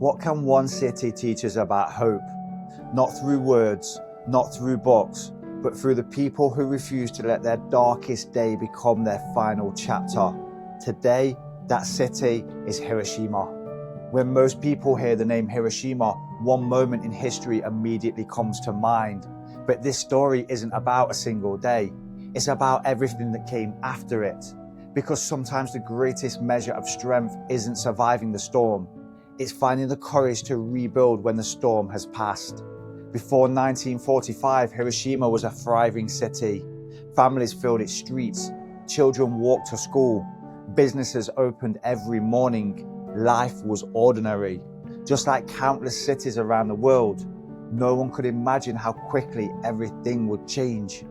What can one city teach us about hope? Not through words, not through books, but through the people who refuse to let their darkest day become their final chapter. Today, that city is Hiroshima. When most people hear the name Hiroshima, one moment in history immediately comes to mind. But this story isn't about a single day. It's about everything that came after it. Because sometimes the greatest measure of strength isn't surviving the storm. It's finding the courage to rebuild when the storm has passed. Before 1945, Hiroshima was a thriving city. Families filled its streets. Children walked to school. Businesses opened every morning. Life was ordinary. Just like countless cities around the world, no one could imagine how quickly everything would change.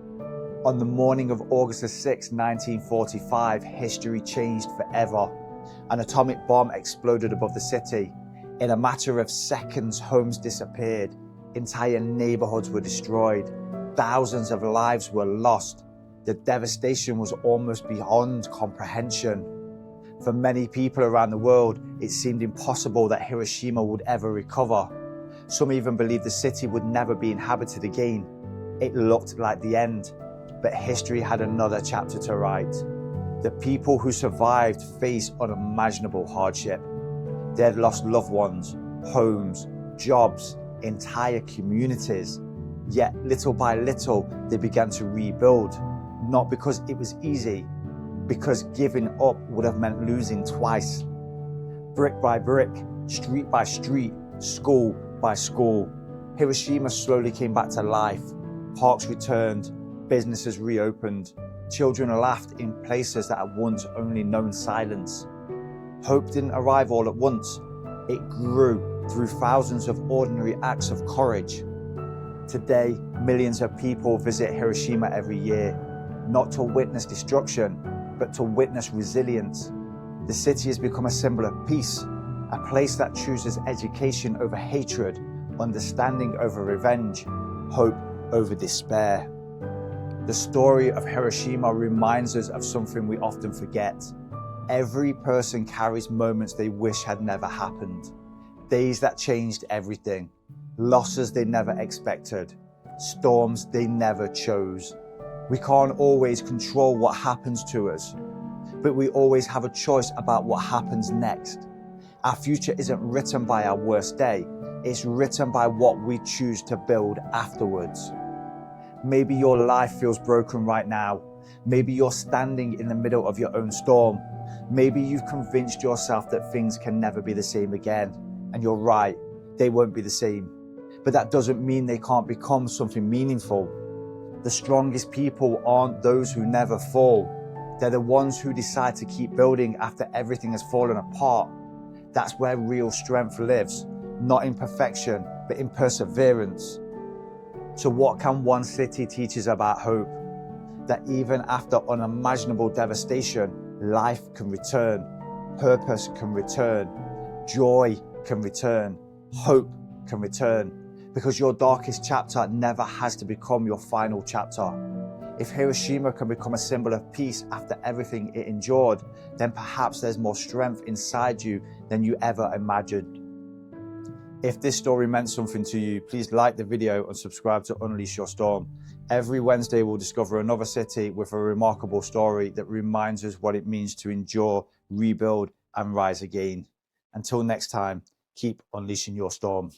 On the morning of August 6, 1945, history changed forever. An atomic bomb exploded above the city. In a matter of seconds, homes disappeared. Entire neighborhoods were destroyed. Thousands of lives were lost. The devastation was almost beyond comprehension. For many people around the world, it seemed impossible that Hiroshima would ever recover. Some even believed the city would never be inhabited again. It looked like the end, but history had another chapter to write. The people who survived faced unimaginable hardship. They had lost loved ones, homes, jobs, entire communities. Yet little by little, they began to rebuild. Not because it was easy, because giving up would have meant losing twice. Brick by brick, street by street, school by school, Hiroshima slowly came back to life. Parks returned, businesses reopened, children laughed in places that had once only known silence. Hope didn't arrive all at once. It grew through thousands of ordinary acts of courage. Today, millions of people visit Hiroshima every year, not to witness destruction, but to witness resilience. The city has become a symbol of peace, a place that chooses education over hatred, understanding over revenge, hope over despair. The story of Hiroshima reminds us of something we often forget. Every person carries moments they wish had never happened. Days that changed everything. Losses they never expected. Storms they never chose. We can't always control what happens to us, but we always have a choice about what happens next. Our future isn't written by our worst day. It's written by what we choose to build afterwards. Maybe your life feels broken right now. Maybe you're standing in the middle of your own storm. Maybe you've convinced yourself that things can never be the same again. And you're right, they won't be the same. But that doesn't mean they can't become something meaningful. The strongest people aren't those who never fall. They're the ones who decide to keep building after everything has fallen apart. That's where real strength lives, not in perfection, but in perseverance. So what can one city teach us about hope? That even after unimaginable devastation, life can return, purpose can return, joy can return, hope can return, because your darkest chapter never has to become your final chapter. If Hiroshima can become a symbol of peace after everything it endured, then perhaps there's more strength inside you than you ever imagined. If this story meant something to you, please like the video and subscribe to Unleash Your Storm. Every Wednesday, we'll discover another city with a remarkable story that reminds us what it means to endure, rebuild, and rise again. Until next time, keep unleashing your storm.